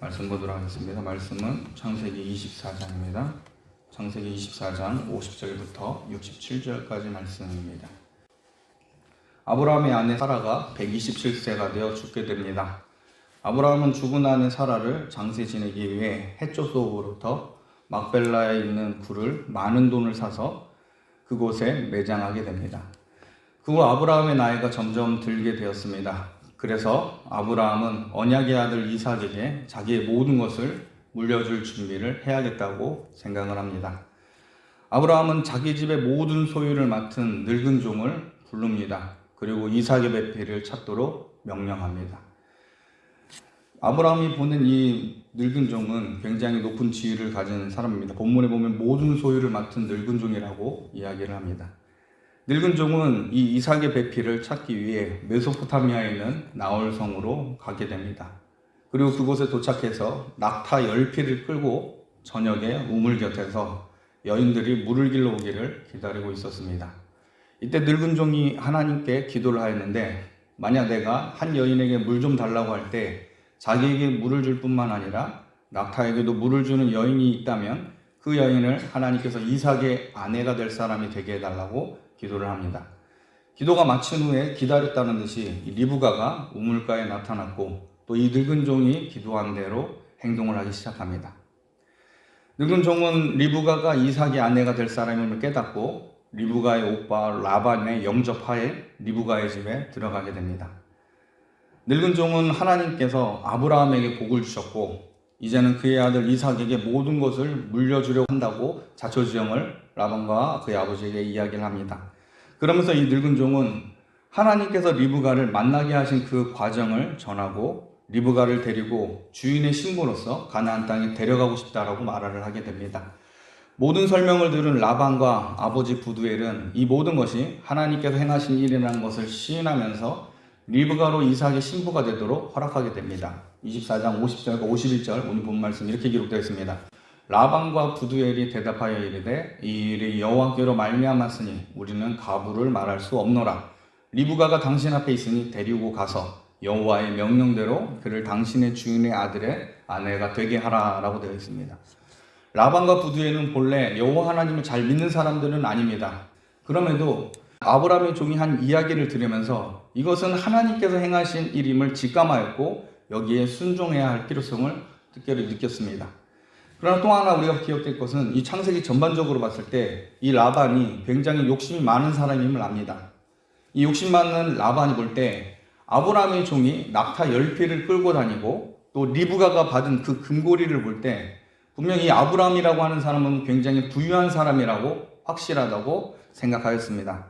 말씀 보도록 하겠습니다. 말씀은 창세기 24장입니다. 창세기 24장 50절부터 67절까지 말씀입니다. 아브라함의 아내 사라가 127세가 되어 죽게 됩니다. 아브라함은 죽은 아내 사라를 장세 지내기 위해 헷조소로부터 막벨라에 있는 굴을 많은 돈을 사서 그곳에 매장하게 됩니다. 그 후 아브라함의 나이가 점점 들게 되었습니다. 그래서 아브라함은 언약의 아들 이삭에게 자기의 모든 것을 물려줄 준비를 해야겠다고 생각을 합니다. 아브라함은 자기 집의 모든 소유를 맡은 늙은 종을 부릅니다. 그리고 이삭의 배필을 찾도록 명령합니다. 아브라함이 보낸 이 늙은 종은 굉장히 높은 지위를 가진 사람입니다. 본문에 보면 모든 소유를 맡은 늙은 종이라고 이야기를 합니다. 늙은 종은 이 이삭의 배필을 찾기 위해 메소포타미아에 있는 나홀성으로 가게 됩니다. 그리고 그곳에 도착해서 낙타 10피를 끌고 저녁에 우물 곁에서 여인들이 물을 길러 오기를 기다리고 있었습니다. 이때 늙은 종이 하나님께 기도를 하였는데, 만약 내가 한 여인에게 물 좀 달라고 할 때 자기에게 물을 줄 뿐만 아니라 낙타에게도 물을 주는 여인이 있다면 그 여인을 하나님께서 이삭의 아내가 될 사람이 되게 해달라고 기도를 합니다. 기도가 마친 후에 기다렸다는 듯이 리브가가 우물가에 나타났고, 또 이 늙은 종이 기도한 대로 행동을 하기 시작합니다. 늙은 종은 리브가가 이삭의 아내가 될 사람임을 깨닫고 리브가의 오빠 라반의 영접하에 리브가의 집에 들어가게 됩니다. 늙은 종은 하나님께서 아브라함에게 복을 주셨고 이제는 그의 아들 이삭에게 모든 것을 물려주려고 한다고 자초지종을 라반과 그의 아버지에게 이야기를 합니다. 그러면서 이 늙은 종은 하나님께서 리브가를 만나게 하신 그 과정을 전하고 리브가를 데리고 주인의 신부로서 가나안 땅에 데려가고 싶다라고 말을 하게 됩니다. 모든 설명을 들은 라반과 아버지 부두엘은 이 모든 것이 하나님께서 행하신 일이라는 것을 시인하면서 리브가로 이삭의 신부가 되도록 허락하게 됩니다. 24장 50절과 51절 오늘 본 말씀 이렇게 기록되어 있습니다. 라반과 부두엘이 대답하여 이르되 이 일이 여호와께로 말미암았으니 우리는 가부를 말할 수 없노라. 리브가가 당신 앞에 있으니 데리고 가서 여호와의 명령대로 그를 당신의 주인의 아들의 아내가 되게 하라라고 되어 있습니다. 라반과 부두엘은 본래 여호와 하나님을 잘 믿는 사람들은 아닙니다. 그럼에도 아브라함의 종이 한 이야기를 들으면서 이것은 하나님께서 행하신 일임을 직감하였고 여기에 순종해야 할 필요성을 특별히 느꼈습니다. 그러나 또 하나 우리가 기억될 것은 이 창세기 전반적으로 봤을 때 이 라반이 굉장히 욕심이 많은 사람임을 압니다. 이 욕심 많은 라반이 볼 때 아브라함의 종이 낙타 10피를 끌고 다니고 또 리브가가 받은 그 금고리를 볼 때 분명히 아브라함이라고 하는 사람은 굉장히 부유한 사람이라고 확실하다고 생각하였습니다.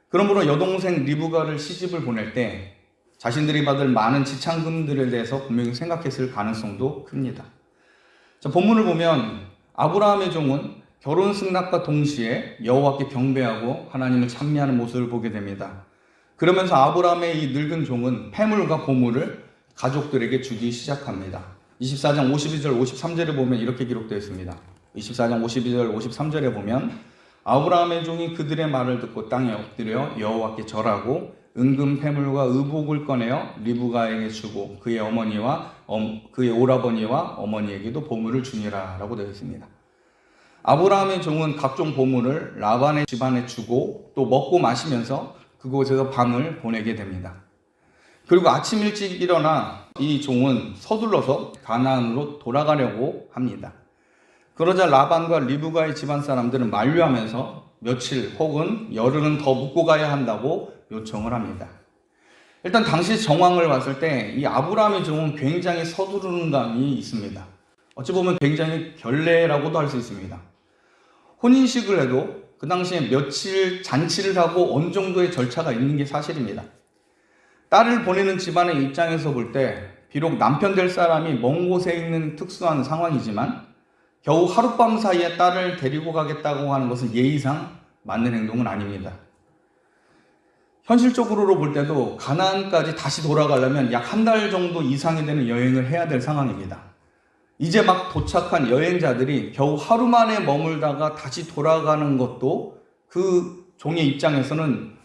그러므로 여동생 리브가를 시집을 보낼 때 자신들이 받을 많은 지참금들에 대해서 분명히 생각했을 가능성도 큽니다. 자, 본문을 보면 아브라함의 종은 결혼 승낙과 동시에 여호와께 경배하고 하나님을 찬미하는 모습을 보게 됩니다. 그러면서 아브라함의 이 늙은 종은 폐물과 보물을 가족들에게 주기 시작합니다. 24장 52절 53절에 보면 이렇게 기록되어 있습니다. 24장 52절 53절에 보면 아브라함의 종이 그들의 말을 듣고 땅에 엎드려 여호와께 절하고 은금 폐물과 의복을 꺼내어 리브가에게 주고 그의 어머니와 그의 오라버니와 어머니에게도 보물을 주니라 라고 되어 있습니다. 아브라함의 종은 각종 보물을 라반의 집안에 주고 또 먹고 마시면서 그곳에서 밤을 보내게 됩니다. 그리고 아침 일찍 일어나 이 종은 서둘러서 가나안으로 돌아가려고 합니다. 그러자 라반과 리브가의 집안 사람들은 만류하면서 며칠 혹은 열흘은 더 묵고 가야 한다고 요청을 합니다. 일단 당시 정황을 봤을 때 이 아브라함의 종은 굉장히 서두르는 감이 있습니다. 어찌 보면 굉장히 결례라고도 할 수 있습니다. 혼인식을 해도 그 당시에 며칠 잔치를 하고 어느 정도의 절차가 있는 게 사실입니다. 딸을 보내는 집안의 입장에서 볼 때 비록 남편 될 사람이 먼 곳에 있는 특수한 상황이지만 겨우 하룻밤 사이에 딸을 데리고 가겠다고 하는 것은 예의상 맞는 행동은 아닙니다. 현실적으로 볼 때도 가나안까지 다시 돌아가려면 약 한 달 정도 이상이 되는 여행을 해야 될 상황입니다. 이제 막 도착한 여행자들이 겨우 하루 만에 머물다가 다시 돌아가는 것도 그 종의 입장에서는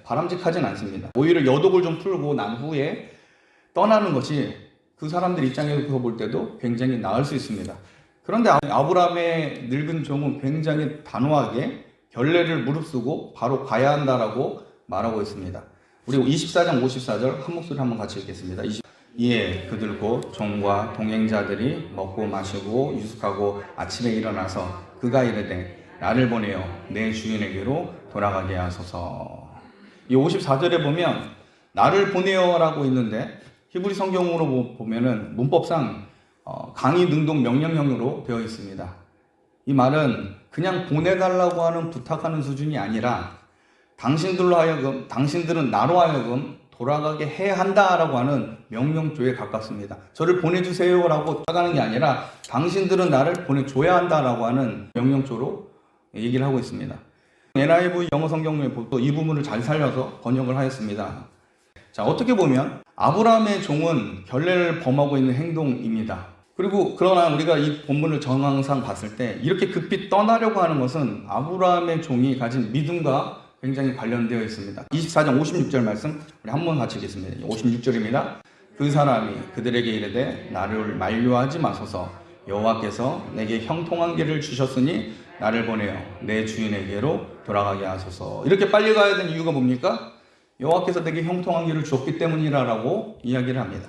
바람직하진 않습니다. 오히려 여독을 좀 풀고 난 후에 떠나는 것이 그 사람들 입장에서 볼 때도 굉장히 나을 수 있습니다. 그런데 아브라함의 늙은 종은 굉장히 단호하게 결례를 무릅쓰고 바로 가야 한다라고 말하고 있습니다. 우리 24장 54절 한 목소리 한번 같이 읽겠습니다. 이에 그들 곧 종과 동행자들이 먹고 마시고 유숙하고 아침에 일어나서 그가 이르되 나를 보내어 내 주인에게로 돌아가게 하소서. 이 54절에 보면 나를 보내어라고 있는데 히브리 성경으로 보면은 문법상 강의 능동 명령형으로 되어 있습니다. 이 말은 그냥 보내달라고 하는 부탁하는 수준이 아니라 당신들은 나로 하여금 돌아가게 해야 한다라고 하는 명령조에 가깝습니다. 저를 보내주세요라고 따가는 게 아니라 당신들은 나를 보내줘야 한다라고 하는 명령조로 얘기를 하고 있습니다. NIV 영어 성경에 또 이 부분을 잘 살려서 번역을 하였습니다. 자, 어떻게 보면 아브라함의 종은 결례를 범하고 있는 행동입니다. 그러나 우리가 이 본문을 정황상 봤을 때 이렇게 급히 떠나려고 하는 것은 아브라함의 종이 가진 믿음과 굉장히 관련되어 있습니다. 24장 56절 말씀 우리 한번 같이 읽겠습니다. 56절입니다. 그 사람이 그들에게 이르되 나를 만류하지 마소서 여호와께서 내게 형통한 길을 주셨으니 나를 보내어 내 주인에게로 돌아가게 하소서. 이렇게 빨리 가야 되는 이유가 뭡니까? 여호와께서 내게 형통한 길을 주었기 때문이라고 이야기를 합니다.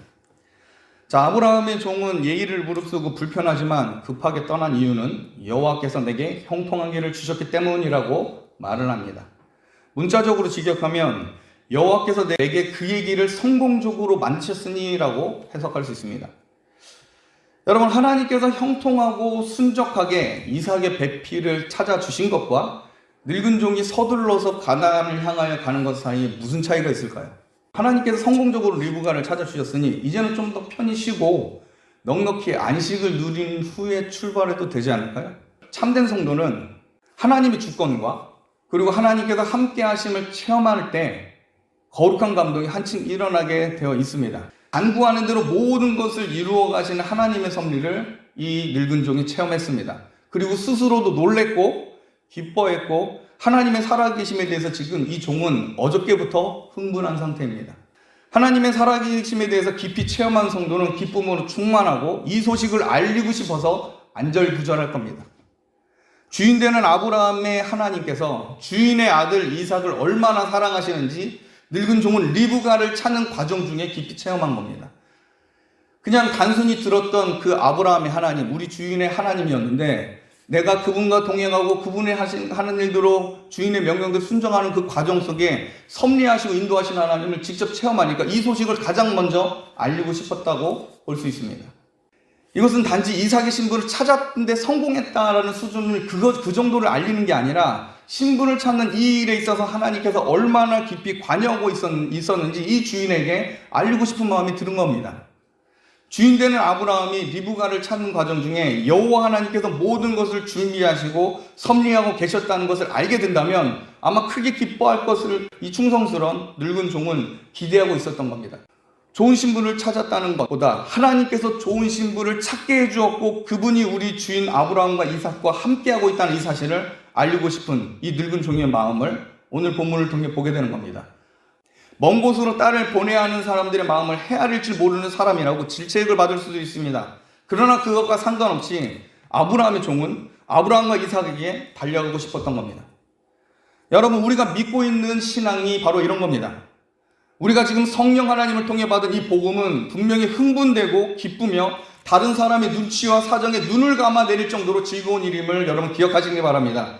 자, 아브라함의 종은 예의를 무릅쓰고 불편하지만 급하게 떠난 이유는 여호와께서 내게 형통한 길을 주셨기 때문이라고 말을 합니다. 문자적으로 직역하면 여호와께서 내게 그의 길을 성공적으로 만드셨으니라고 해석할 수 있습니다. 여러분, 하나님께서 형통하고 순적하게 이삭의 배필을 찾아주신 것과 늙은 종이 서둘러서 가나안을 향하여 가는 것 사이에 무슨 차이가 있을까요? 하나님께서 성공적으로 리브가를 찾아주셨으니 이제는 좀 더 편히 쉬고 넉넉히 안식을 누린 후에 출발해도 되지 않을까요? 참된 성도는 하나님의 주권과 그리고 하나님께서 함께 하심을 체험할 때 거룩한 감동이 한층 일어나게 되어 있습니다. 간구하는 대로 모든 것을 이루어 가시는 하나님의 섭리를 이 늙은 종이 체험했습니다. 그리고 스스로도 놀랬고 기뻐했고 하나님의 살아계심에 대해서 지금 이 종은 어저께부터 흥분한 상태입니다. 하나님의 살아계심에 대해서 깊이 체험한 성도는 기쁨으로 충만하고 이 소식을 알리고 싶어서 안절부절할 겁니다. 주인 되는 아브라함의 하나님께서 주인의 아들 이삭을 얼마나 사랑하시는지 늙은 종은 리브가를 찾는 과정 중에 깊이 체험한 겁니다. 그냥 단순히 들었던 그 아브라함의 하나님, 우리 주인의 하나님이었는데 내가 그분과 동행하고 그분이 하는 일대로 주인의 명령대로 순종하는 그 과정 속에 섭리하시고 인도하시는 하나님을 직접 체험하니까 이 소식을 가장 먼저 알리고 싶었다고 볼 수 있습니다. 이것은 단지 이삭의 신부를 찾았는데 성공했다라는 수준을 그 정도를 알리는 게 아니라 신부를 찾는 이 일에 있어서 하나님께서 얼마나 깊이 관여하고 있었는지 이 주인에게 알리고 싶은 마음이 드는 겁니다. 주인 되는 아브라함이 리브가를 찾는 과정 중에 여호와 하나님께서 모든 것을 준비하시고 섭리하고 계셨다는 것을 알게 된다면 아마 크게 기뻐할 것을 이 충성스러운 늙은 종은 기대하고 있었던 겁니다. 좋은 신부를 찾았다는 것보다 하나님께서 좋은 신부를 찾게 해주었고 그분이 우리 주인 아브라함과 이삭과 함께하고 있다는 이 사실을 알리고 싶은 이 늙은 종의 마음을 오늘 본문을 통해 보게 되는 겁니다. 먼 곳으로 딸을 보내야 하는 사람들의 마음을 헤아릴 줄 모르는 사람이라고 질책을 받을 수도 있습니다. 그러나 그것과 상관없이 아브라함의 종은 아브라함과 이삭에게 달려가고 싶었던 겁니다. 여러분, 우리가 믿고 있는 신앙이 바로 이런 겁니다. 우리가 지금 성령 하나님을 통해 받은 이 복음은 분명히 흥분되고 기쁘며 다른 사람의 눈치와 사정에 눈을 감아 내릴 정도로 즐거운 일임을 여러분 기억하시기 바랍니다.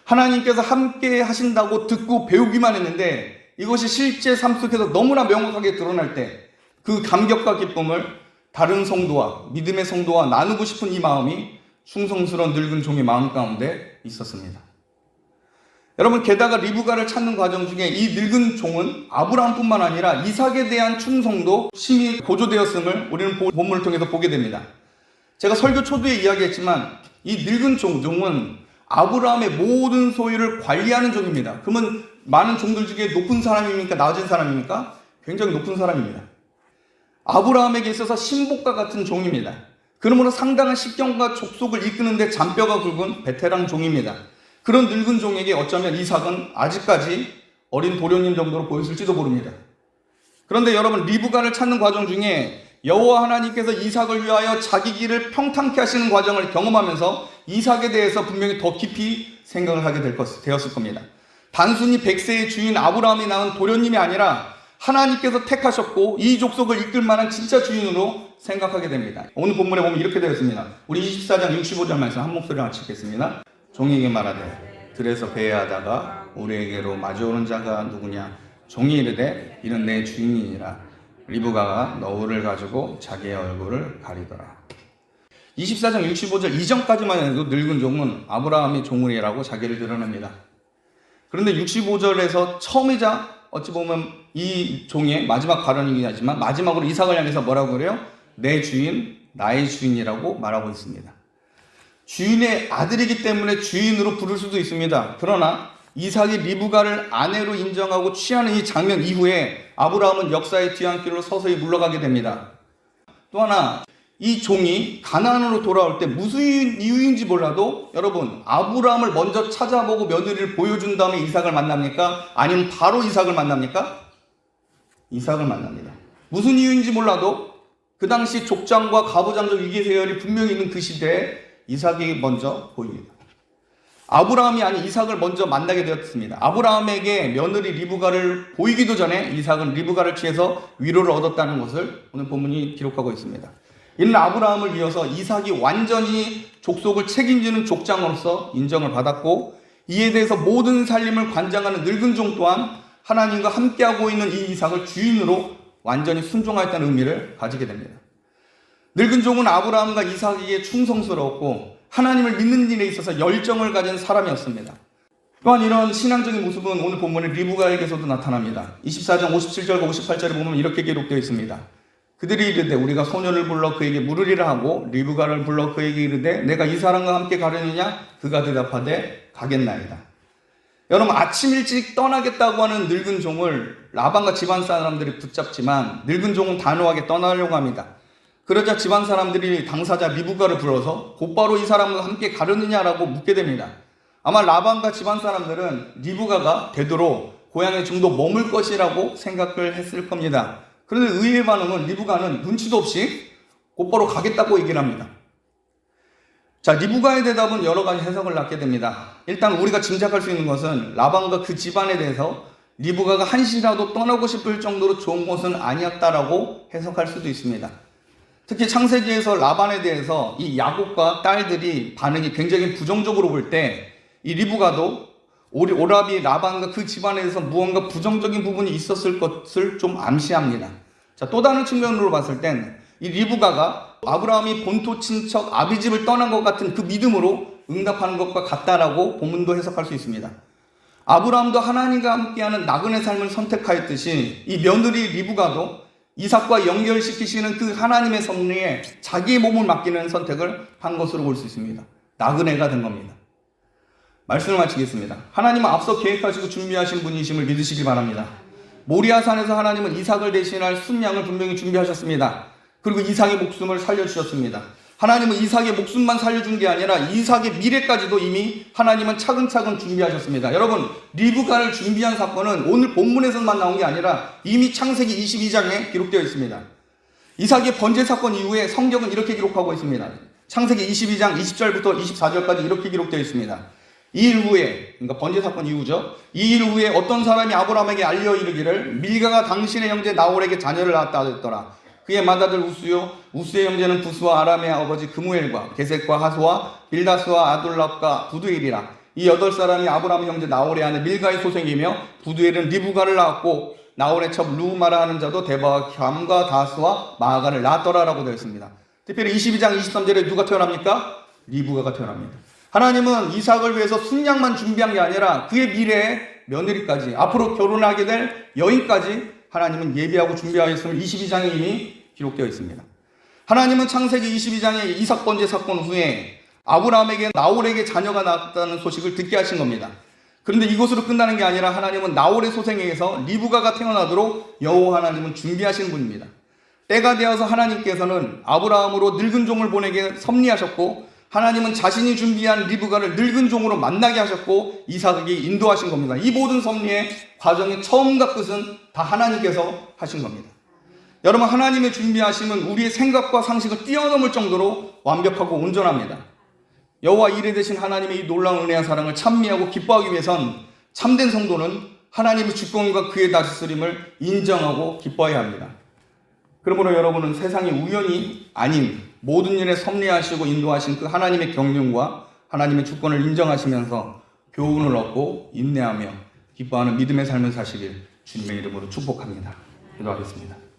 하나님께서 함께 하신다고 듣고 배우기만 했는데 이것이 실제 삶 속에서 너무나 명확하게 드러날 때 그 감격과 기쁨을 다른 성도와 믿음의 성도와 나누고 싶은 이 마음이 충성스러운 늙은 종의 마음 가운데 있었습니다. 여러분, 게다가 리브가를 찾는 과정 중에 이 늙은 종은 아브라함뿐만 아니라 이삭에 대한 충성도 심히 고조되었음을 우리는 본문을 통해서 보게 됩니다. 제가 설교 초두에 이야기했지만 이 늙은 종은 아브라함의 모든 소유를 관리하는 종입니다. 그러면 많은 종들 중에 높은 사람입니까? 낮은 사람입니까? 굉장히 높은 사람입니다. 아브라함에게 있어서 신복과 같은 종입니다. 그러므로 상당한 식견과 족속을 이끄는데 잔뼈가 굵은 베테랑 종입니다. 그런 늙은 종에게 어쩌면 이삭은 아직까지 어린 도련님 정도로 보였을지도 모릅니다. 그런데 여러분, 리브가를 찾는 과정 중에 여호와 하나님께서 이삭을 위하여 자기 길을 평탄케 하시는 과정을 경험하면서 이삭에 대해서 분명히 더 깊이 생각을 하게 되었을 겁니다. 단순히 100세의 주인 아브라함이 낳은 도련님이 아니라 하나님께서 택하셨고 이 족속을 이끌 만한 진짜 주인으로 생각하게 됩니다. 오늘 본문에 보면 이렇게 되어 있습니다. 우리 24장 65절 말씀 한 목소리로 같이 읽겠습니다. 종에게 말하되 들에서 배회하다가 우리에게로 마주오는 자가 누구냐? 종이 이르되 이는 내 주인이니라. 리브가가 너울을 가지고 자기의 얼굴을 가리더라. 24장 65절 이전까지만 해도 늙은 종은 아브라함이 종이라고 자기를 드러냅니다. 그런데 65절에서 처음이자 어찌 보면 이 종의 마지막 발언이긴 하지만 마지막으로 이삭을 향해서 뭐라고 그래요? 내 주인, 나의 주인이라고 말하고 있습니다. 주인의 아들이기 때문에 주인으로 부를 수도 있습니다. 그러나 이삭이 리브가를 아내로 인정하고 취하는 이 장면 이후에 아브라함은 역사의 뒤안길로 서서히 물러가게 됩니다. 또 하나, 이 종이 가나안으로 돌아올 때 무슨 이유인지 몰라도 여러분, 아브라함을 먼저 찾아보고 며느리를 보여준 다음에 이삭을 만납니까? 아니면 바로 이삭을 만납니까? 이삭을 만납니다. 무슨 이유인지 몰라도 그 당시 족장과 가부장적 위계 세열이 분명히 있는 그 시대에 이삭이 먼저 보입니다. 아브라함이 아닌 이삭을 먼저 만나게 되었습니다. 아브라함에게 며느리 리브가를 보이기도 전에 이삭은 리브가를 취해서 위로를 얻었다는 것을 오늘 본문이 기록하고 있습니다. 이는 아브라함을 이어서 이삭이 완전히 족속을 책임지는 족장으로서 인정을 받았고 이에 대해서 모든 살림을 관장하는 늙은 종 또한 하나님과 함께하고 있는 이 이삭을 주인으로 완전히 순종하였다는 의미를 가지게 됩니다. 늙은 종은 아브라함과 이삭에게 충성스러웠고 하나님을 믿는 일에 있어서 열정을 가진 사람이었습니다. 또한 이런 신앙적인 모습은 오늘 본문의 리브가에게서도 나타납니다. 24장 57절과 58절에 보면 이렇게 기록되어 있습니다. 그들이 이르되 우리가 소녀를 불러 그에게 물으리라 하고 리브가를 불러 그에게 이르되 내가 이 사람과 함께 가려느냐? 그가 대답하되 가겠나이다. 여러분, 아침 일찍 떠나겠다고 하는 늙은 종을 라반과 집안 사람들이 붙잡지만 늙은 종은 단호하게 떠나려고 합니다. 그러자 집안 사람들이 당사자 리브가를 불러서 곧바로 이 사람과 함께 가려느냐라고 묻게 됩니다. 아마 라반과 집안 사람들은 리브가가 되도록 고향에 좀 더 머물 것이라고 생각을 했을 겁니다. 그런데 의외의 반응은 리브가는 눈치도 없이 곧바로 가겠다고 얘기를 합니다. 자, 리브가의 대답은 여러 가지 해석을 낳게 됩니다. 일단 우리가 짐작할 수 있는 것은 라반과 그 집안에 대해서 리브가가 한시라도 떠나고 싶을 정도로 좋은 것은 아니었다라고 해석할 수도 있습니다. 특히 창세기에서 라반에 대해서 이 야곱과 딸들이 반응이 굉장히 부정적으로 볼 때 이 리브가도 오라비 라반과 그 집안에 대해서 무언가 부정적인 부분이 있었을 것을 좀 암시합니다. 자, 또 다른 측면으로 봤을 땐 이 리브가가 아브라함이 본토 친척 아비집을 떠난 것 같은 그 믿음으로 응답하는 것과 같다라고 본문도 해석할 수 있습니다. 아브라함도 하나님과 함께하는 나그네 삶을 선택하였듯이 이 며느리 리브가도 이삭과 연결시키시는 그 하나님의 섭리에 자기의 몸을 맡기는 선택을 한 것으로 볼 수 있습니다. 나그네가 된 겁니다. 말씀을 마치겠습니다. 하나님은 앞서 계획하시고 준비하신 분이심을 믿으시기 바랍니다. 모리아산에서 하나님은 이삭을 대신할 순양을 분명히 준비하셨습니다. 그리고 이삭의 목숨을 살려주셨습니다. 하나님은 이삭의 목숨만 살려준 게 아니라 이삭의 미래까지도 이미 하나님은 차근차근 준비하셨습니다. 여러분, 리브가를 준비한 사건은 오늘 본문에서만 나온 게 아니라 이미 창세기 22장에 기록되어 있습니다. 이삭의 번제 사건 이후에 성경은 이렇게 기록하고 있습니다. 창세기 22장 20절부터 24절까지 이렇게 기록되어 있습니다. 이 일 후에, 그러니까 번제 사건 이후죠. 이 일 후에 어떤 사람이 아브라함에게 알려 이르기를 밀가가 당신의 형제 나홀에게 자녀를 낳았다 하였더라. 그의 맏아들 우스요, 우스의 형제는 부스와 아람의 아버지 그무엘과 게셋과 하소와 빌다스와 아둘랍과 부두엘이라. 이 8사람이 아브라함 형제 나홀의 아내 밀가의 소생이며 부두엘은 리브가를 낳았고 나홀의 첩 루마라 하는 자도 데바와 감과 다스와 마아가를 낳았더라라고 되어 있습니다. 특별히 22장 23절에 누가 태어납니까? 리브가가 태어납니다. 하나님은 이삭을 위해서 순양만 준비한 게 아니라 그의 미래에 며느리까지, 앞으로 결혼하게 될 여인까지 하나님은 예비하고 준비하였음을 22장에 이미 기록되어 있습니다. 하나님은 창세기 22장의 이삭 번제 사건 후에 아브라함에게 나홀에게 자녀가 낳았다는 소식을 듣게 하신 겁니다. 그런데 이것으로 끝나는 게 아니라 하나님은 나홀의 소생에게서 리브가가 태어나도록 여호와 하나님은 준비하신 분입니다. 때가 되어서 하나님께서는 아브라함으로 늙은 종을 보내게 섭리하셨고 하나님은 자신이 준비한 리브가를 늙은 종으로 만나게 하셨고 이삭에게 인도하신 겁니다. 이 모든 섭리의 과정의 처음과 끝은 다 하나님께서 하신 겁니다. 여러분, 하나님의 준비하심은 우리의 생각과 상식을 뛰어넘을 정도로 완벽하고 온전합니다. 여호와 이레 되신 하나님의 이 놀라운 은혜와 사랑을 찬미하고 기뻐하기 위해선 참된 성도는 하나님의 주권과 그의 다스림을 인정하고 기뻐해야 합니다. 그러므로 여러분은 세상이 우연이 아닌 모든 일에 섭리하시고 인도하신 그 하나님의 경륜과 하나님의 주권을 인정하시면서 교훈을 얻고 인내하며 기뻐하는 믿음의 삶을 사시길 주님의 이름으로 축복합니다. 기도하겠습니다.